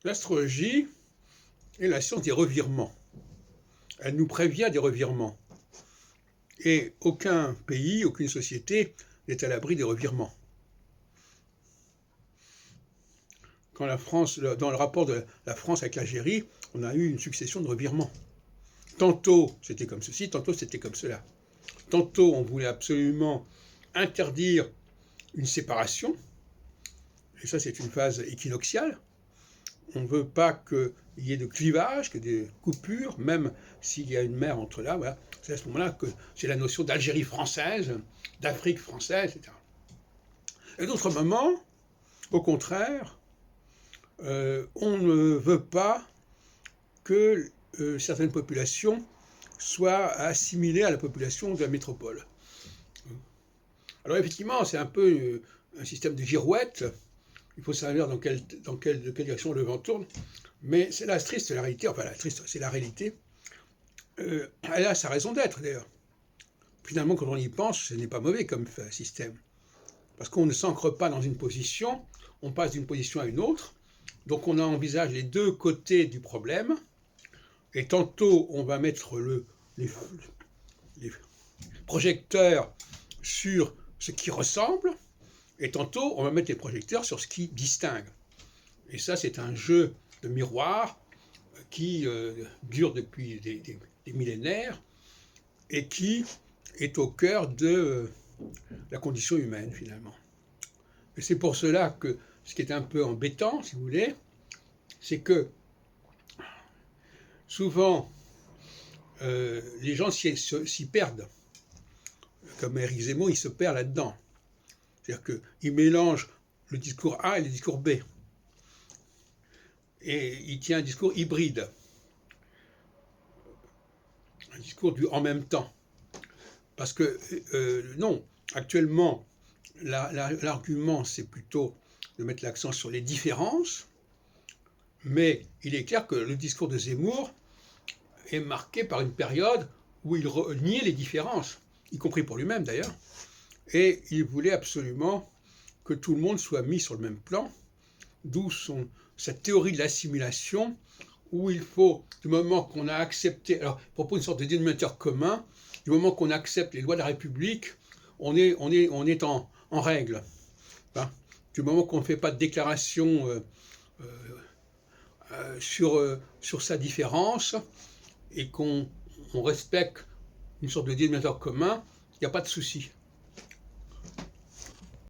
L'astrologie est la science des revirements. Elle nous prévient des revirements. Et aucun pays, aucune société n'est à l'abri des revirements. Quand la France, dans le rapport de la France avec l'Algérie, on a eu une succession de revirements. Tantôt c'était comme ceci, tantôt c'était comme cela. Tantôt on voulait absolument interdire une séparation, et ça c'est une phase équinoxiale. On ne veut pas qu'il y ait de clivage, que des coupures, même s'il y a une mer entre là. Voilà. C'est à ce moment-là que c'est la notion d'Algérie française, d'Afrique française, etc. Et d'autres moments, au contraire, on ne veut pas que certaines populations soient assimilées à la population de la métropole. Alors effectivement, c'est un peu un système de girouette. Il faut savoir de quelle direction le vent tourne. Mais c'est la triste, c'est la réalité. Enfin, la triste, c'est la réalité. Elle a sa raison d'être, d'ailleurs. Finalement, quand on y pense, ce n'est pas mauvais comme système. Parce qu'on ne s'ancre pas dans une position, on passe d'une position à une autre. Donc on envisage les deux côtés du problème. Et tantôt, on va mettre les projecteurs sur ce qui ressemble, et tantôt, on va mettre les projecteurs sur ce qui distingue. Et ça, c'est un jeu de miroir qui dure depuis des millénaires et qui est au cœur de la condition humaine, finalement. Et c'est pour cela que ce qui est un peu embêtant, si vous voulez, c'est que souvent, les gens s'y perdent. Comme Éric Zemmour, il se perd là-dedans. C'est-à-dire qu'il mélange le discours A et le discours B. Et il tient un discours hybride. Un discours du en même temps. Parce que, non, actuellement, l'argument, c'est plutôt de mettre l'accent sur les différences, mais il est clair que le discours de Zemmour est marqué par une période où il niait les différences, y compris pour lui-même d'ailleurs, et il voulait absolument que tout le monde soit mis sur le même plan, d'où cette théorie de l'assimilation, où il faut, du moment qu'on a accepté, alors il propose une sorte de dénominateur commun, du moment qu'on accepte les lois de la République, on est en règle. Hein, du moment qu'on ne fait pas de déclaration sur sa différence et qu'on respecte une sorte de dénominateur commun, il n'y a pas de souci.